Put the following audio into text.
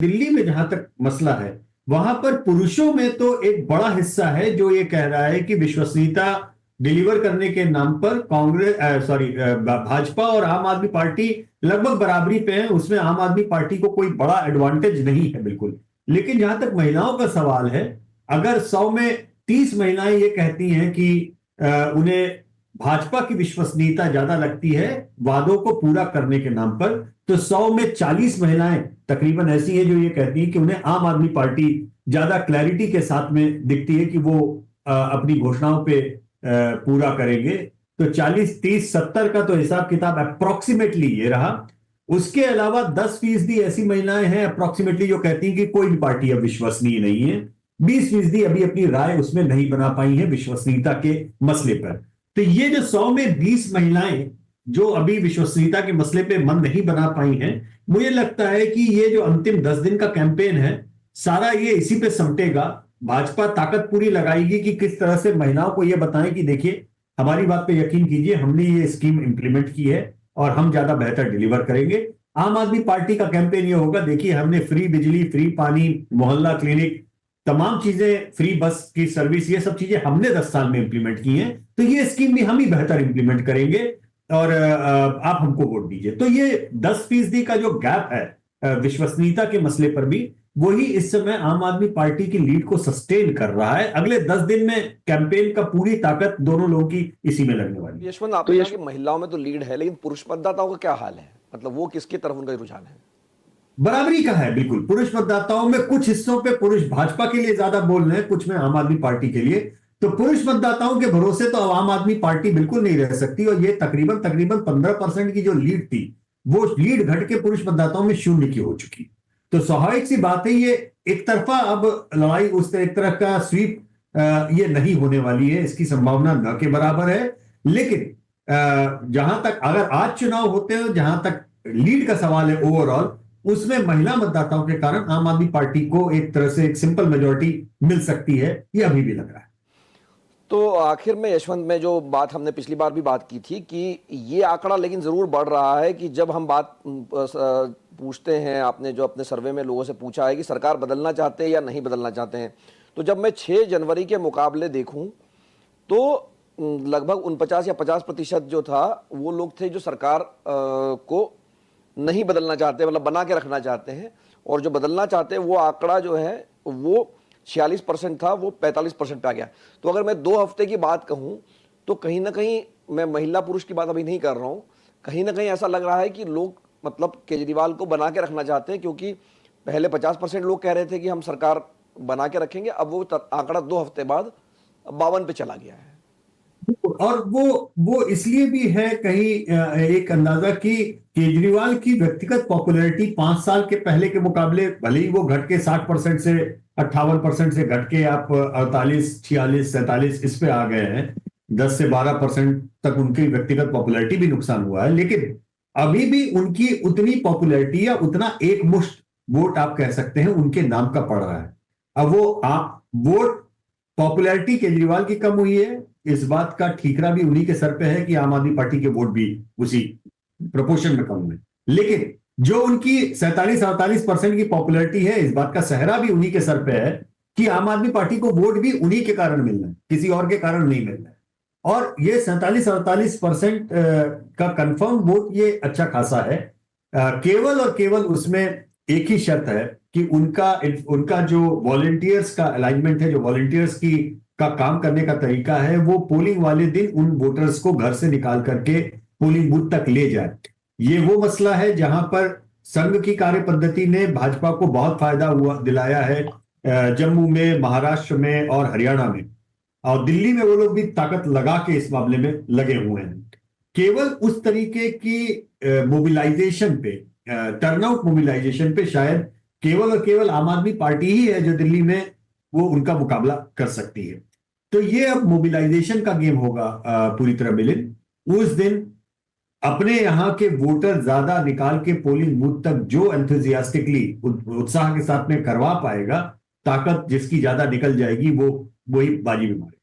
दिल्ली में जहां तक मसला है, वहां पर पुरुषों में तो एक बड़ा हिस्सा है जो ये कह रहा है कि विश्वसनीयता डिलीवर करने के नाम पर भाजपा और आम आदमी पार्टी लगभग बराबरी पे है। उसमें आम आदमी पार्टी को कोई बड़ा एडवांटेज नहीं है बिल्कुल। लेकिन जहां तक महिलाओं का सवाल है, अगर 100 में 30 महिलाएं ये कहती हैं कि उन्हें भाजपा की विश्वसनीयता ज्यादा लगती है वादों को पूरा करने के नाम पर, तो 100 में 40 महिलाएं तकरीबन ऐसी हैं जो ये कहती हैं कि उन्हें आम आदमी पार्टी ज्यादा क्लैरिटी के साथ में दिखती है कि वो अपनी घोषणाओं पे पूरा करेंगे। तो 40-30-70 का तो हिसाब किताब अप्रोक्सीमेटली ये रहा। उसके अलावा 10% ऐसी महिलाएं हैं अप्रोक्सीमेटली जो कहती हैं कि कोई भी पार्टी अब विश्वसनीय नहीं है। 20% अभी अपनी राय उसमें नहीं बना पाई है विश्वसनीयता के मसले पर। तो ये जो 100 में 20 महिलाएं जो अभी विश्वसनीयता के मसले पे मन नहीं बना पाई हैं, मुझे लगता है कि ये जो अंतिम 10 दिन का कैंपेन है सारा ये इसी पे समटेगा। भाजपा ताकत पूरी लगाएगी कि किस तरह से महिलाओं को ये बताएं कि देखिए हमारी बात पे यकीन कीजिए, हमने ये स्कीम इंप्लीमेंट की है और हम ज्यादा बेहतर डिलीवर करेंगे। आम आदमी पार्टी का कैंपेन ये होगा, देखिए हमने फ्री बिजली, फ्री पानी, मोहल्ला क्लिनिक, तमाम चीजें, फ्री बस की सर्विस, ये सब चीजें हमने 10 साल में इंप्लीमेंट की हैं, तो ये स्कीम भी हम ही बेहतर इंप्लीमेंट करेंगे और आप हमको वोट दीजिए। तो ये 10% का जो गैप है विश्वसनीयता के मसले पर भी, वही इस समय आम आदमी पार्टी की लीड को सस्टेन कर रहा है। अगले 10 दिन में कैंपेन का पूरी ताकत दोनों लोगों की इसी में लगने वाली है। यशवंत, आपने कहा कि महिलाओं में तो लीड है, लेकिन पुरुष मतदाताओं का क्या हाल है? मतलब वो किसकी तरफ उनका रुझान है? बराबरी का है बिल्कुल। पुरुष मतदाताओं में कुछ हिस्सों पे पुरुष भाजपा के लिए ज्यादा बोल रहे हैं, कुछ में आम आदमी पार्टी के लिए। तो पुरुष मतदाताओं के भरोसे तो आम आदमी पार्टी बिल्कुल नहीं रह सकती और ये तकरीबन 15% की जो लीड थी, वो लीड घट के पुरुष मतदाताओं में 0 की हो चुकी। तो स्वाभाविक सी बात है, ये एक तरफा अब लड़ाई, उस एक तरह का स्वीप ये नहीं होने वाली है, इसकी संभावना न के बराबर है। लेकिन जहां तक अगर आज चुनाव होते हैं, जहां तक लीड का सवाल है ओवरऑल, उसमें महिला मतदाताओं के कारण आम आदमी पार्टी को एक तरह से एक सिंपल मेजोरिटी मिल सकती है, ये अभी भी लग रहा है। तो आखिर में यशवंत, में जो बात हमने पिछली बार भी बात की थी कि ये आंकड़ा लेकिन जरूर बढ़ रहा है कि जब हम बात पूछते हैं, आपने जो अपने सर्वे में लोगों से पूछा है कि सरकार बदलना चाहते हैं या नहीं बदलना चाहते हैं, तो जब मैं 6 जनवरी के मुकाबले देखूं तो लगभग 49 या 50% जो था वो लोग थे जो सरकार को नहीं बदलना चाहते, मतलब बना के रखना चाहते हैं। और जो बदलना चाहते हैं वो आंकड़ा जो है वो 46% था, वो 45% पे आ गया। तो अगर मैं 2 हफ्ते की बात कहूं तो कहीं ना कहीं, मैं महिला पुरुष की बात अभी नहीं कर रहा हूं, कहीं ना कहीं ऐसा लग रहा है कि लोग मतलब केजरीवाल को बना के रखना चाहते हैं, क्योंकि पहले 50% लोग कह रहे थे कि हम सरकार बना के रखेंगे, अब वो आंकड़ा 2 हफ्ते बाद 52 पे चला गया है। और वो इसलिए भी है कहीं एक अंदाजा कि केजरीवाल की व्यक्तिगत पॉपुलैरिटी 5 साल के पहले के मुकाबले भले ही वो घट के 60% से 58% से घट के आप 48, 46, 47 इस पे आ गए हैं, 10 से 12% तक उनकी व्यक्तिगत पॉपुलैरिटी भी नुकसान हुआ है, लेकिन अभी भी उनकी उतनी पॉपुलैरिटी या उतना एक मुश्त वोट आप कह सकते हैं उनके नाम का पड़ रहा है। अब वो आप वोट पॉपुलैरिटी केजरीवाल की कम हुई है, इस बात का ठीकरा भी उन्हीं के सर पे है कि आम आदमी पार्टी के वोट भी उसी प्रोपोर्शन में कम हुए। लेकिन जो उनकी 47-48% की पॉपुलैरिटी है, इस बात का सहरा भी उन्हीं के सर पे है कि आम आदमी पार्टी को वोट भी उन्हीं के कारण मिलना है, किसी और के कारण नहीं मिलना है। और ये 47-48% का कंफर्म वोट, ये अच्छा खासा है। केवल और केवल उसमें एक ही शर्त है कि उनका जो वॉलंटियर्स का अलाइनमेंट है, जो वॉलंटियर्स की का काम करने का तरीका है, वो पोलिंग वाले दिन उन वोटर्स को घर से निकाल करके पोलिंग बूथ तक ले जाए। ये वो मसला है जहां पर संघ की कार्य पद्धति ने भाजपा को बहुत फायदा दिलाया है। जम्मू में, महाराष्ट्र में और हरियाणा में और दिल्ली में वो लोग भी ताकत लगा के इस मामले में लगे हुए हैं। केवल उस तरीके की मोबिलाइजेशन पे, टर्नआउट मोबिलाइजेशन पे शायद केवल और केवल आम आदमी पार्टी ही है जो दिल्ली में वो उनका मुकाबला कर सकती है। तो ये अब मोबिलाइजेशन का गेम होगा पूरी तरह मिलिन। उस दिन अपने यहां के वोटर ज्यादा निकाल के पोलिंग बूथ तक जो एंथुजियास्टिकली, उत्साह के साथ में करवा पाएगा, ताकत जिसकी ज्यादा निकल जाएगी, वो वही बाजी में मारेगा।